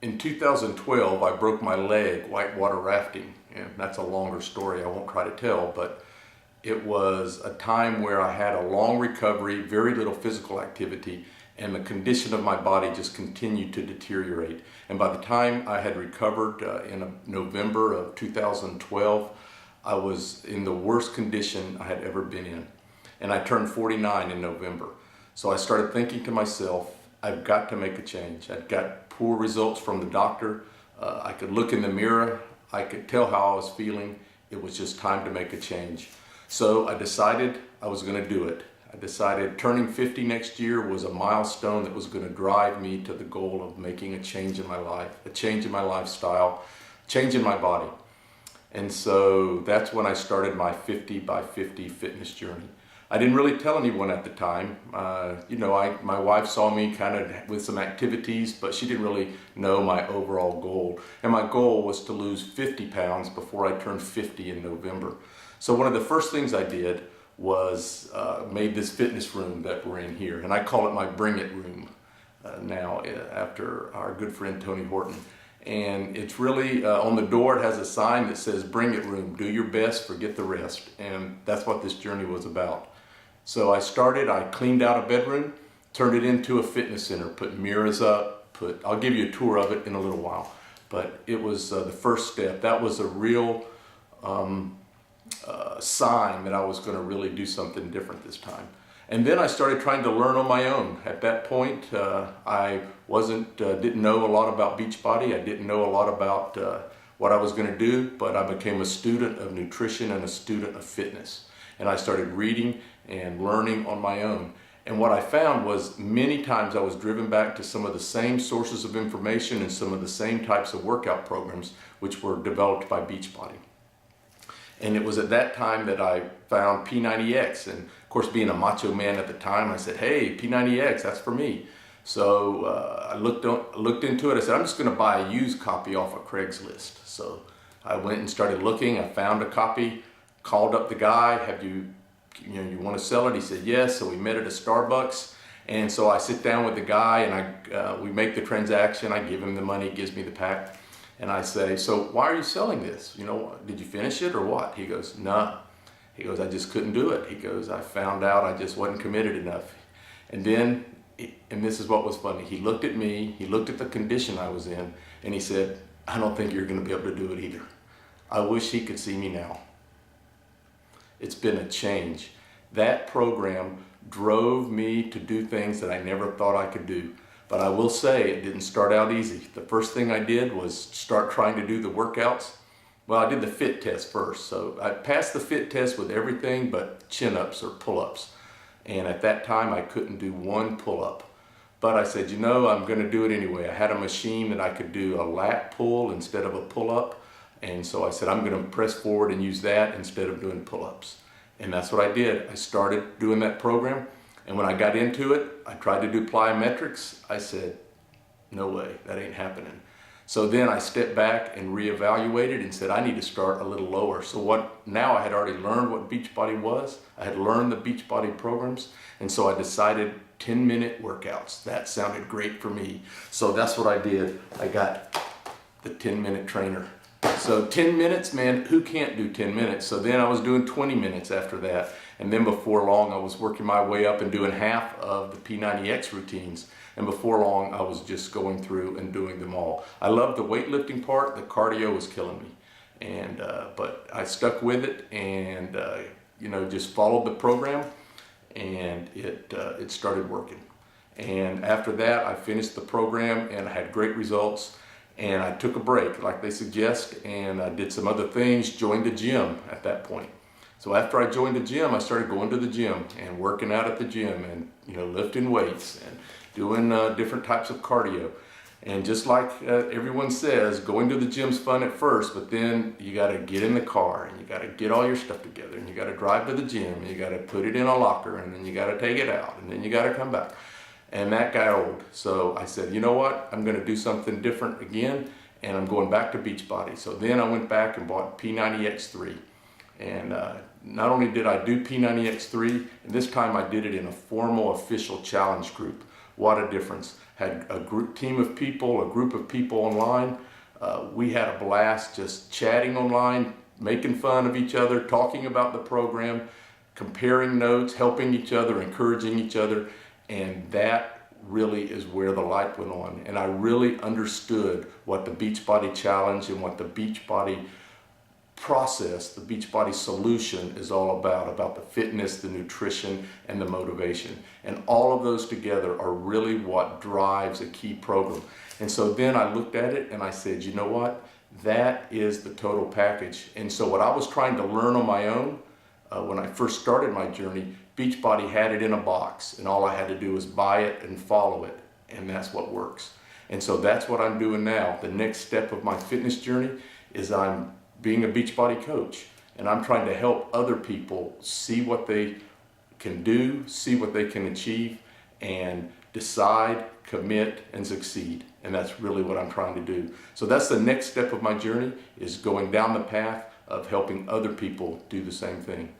In 2012, I broke my leg whitewater rafting, and that's a longer story I won't try to tell, but it was a time where I had a long recovery, very little physical activity, and the condition of my body just continued to deteriorate. And by the time I had recovered in November of 2012, I was in the worst condition I had ever been in. And I turned 49 in November. So I started thinking to myself, I've got to make a change. I'd got poor results from the doctor. I could look in the mirror. I could tell how I was feeling. It was just time to make a change. So I decided I was going to do it. I decided turning 50 next year was a milestone that was going to drive me to the goal of making a change in my life, a change in my lifestyle, change in my body. And so that's when I started my 50 by 50 fitness journey. I didn't really tell anyone at the time. My wife saw me kind of with some activities, but she didn't really know my overall goal. And my goal was to lose 50 pounds before I turned 50 in November. So one of the first things I did was made this fitness room that we're in here. And I call it my Bring It room now after our good friend Tony Horton. And it's really, on the door it has a sign that says, "Bring It room, do your best, forget the rest." And that's what this journey was about. So I cleaned out a bedroom, turned it into a fitness center, put mirrors up, I'll give you a tour of it in a little while. But it was the first step. That was a real sign that I was going to really do something different this time. And then I started trying to learn on my own. At that point, I didn't know a lot about Beachbody. I didn't know a lot about what I was going to do, but I became a student of nutrition and a student of fitness. And I started reading and learning on my own. And what I found was many times I was driven back to some of the same sources of information and some of the same types of workout programs which were developed by Beachbody. And it was at that time that I found P90X. And of course, being a macho man at the time, I said, hey, P90X, that's for me. So I looked into it. I said, I'm just going to buy a used copy off of Craigslist. So I went and started looking. I found a copy, called up the guy, you want to sell it? He said, yes. So we met at a Starbucks. And so I sit down with the guy and we make the transaction. I give him the money, he gives me the pack. And I say, so why are you selling this? Did you finish it or what? He goes, no. He goes, I just couldn't do it. He goes, I found out I just wasn't committed enough. And then, and this is what was funny, he looked at me, he looked at the condition I was in, and he said, I don't think you're going to be able to do it either. I wish he could see me now. It's been a change. That program drove me to do things that I never thought I could do. But I will say it didn't start out easy. The first thing I did was start trying to do the workouts. Well, I did the fit test first. So I passed the fit test with everything but chin-ups or pull-ups. And at that time, I couldn't do one pull-up. But I said, I'm going to do it anyway. I had a machine that I could do a lat pull instead of a pull-up. And so I said, I'm going to press forward and use that instead of doing pull-ups. And that's what I did. I started doing that program. And when I got into it, I tried to do plyometrics. I said, no way, that ain't happening. So then I stepped back and reevaluated and said, I need to start a little lower. So now I had already learned what Beachbody was. I had learned the Beachbody programs. And so I decided 10-minute workouts. That sounded great for me. So that's what I did. I got the 10-minute trainer. So 10 minutes, man, who can't do 10 minutes? So then I was doing 20 minutes after that. And then before long, I was working my way up and doing half of the P90X routines. And before long, I was just going through and doing them all. I loved the weightlifting part. The cardio was killing me. But I stuck with it and, just followed the program, and it started working. And after that, I finished the program and I had great results. And I took a break, like they suggest, and I did some other things, joined the gym at that point. So after I joined the gym, I started going to the gym and working out at the gym and, lifting weights and doing different types of cardio. And just like everyone says, going to the gym's fun at first, but then you got to get in the car and you got to get all your stuff together and you got to drive to the gym and you got to put it in a locker and then you got to take it out and then you got to come back. And that got old. So I said, you know what? I'm going to do something different again, and I'm going back to Beachbody. So then I went back and bought P90X3. And not only did I do P90X3, and this time I did it in a formal official challenge group. What a difference. had a team of people, a group of people online. We had a blast just chatting online, making fun of each other, talking about the program, comparing notes, helping each other, encouraging each other, and that really is where the light went on. And I really understood what the Beachbody Challenge and what the Beachbody process, the Beachbody solution is all about the fitness, the nutrition, and the motivation. And all of those together are really what drives a key program. And so then I looked at it and I said, you know what? That is the total package. And so what I was trying to learn on my own, when I first started my journey, Beachbody had it in a box, and all I had to do was buy it and follow it, and that's what works. And so that's what I'm doing now. The next step of my fitness journey is I'm being a Beachbody coach, and I'm trying to help other people see what they can do, see what they can achieve, and decide, commit, and succeed. And that's really what I'm trying to do. So that's the next step of my journey, is going down the path of helping other people do the same thing.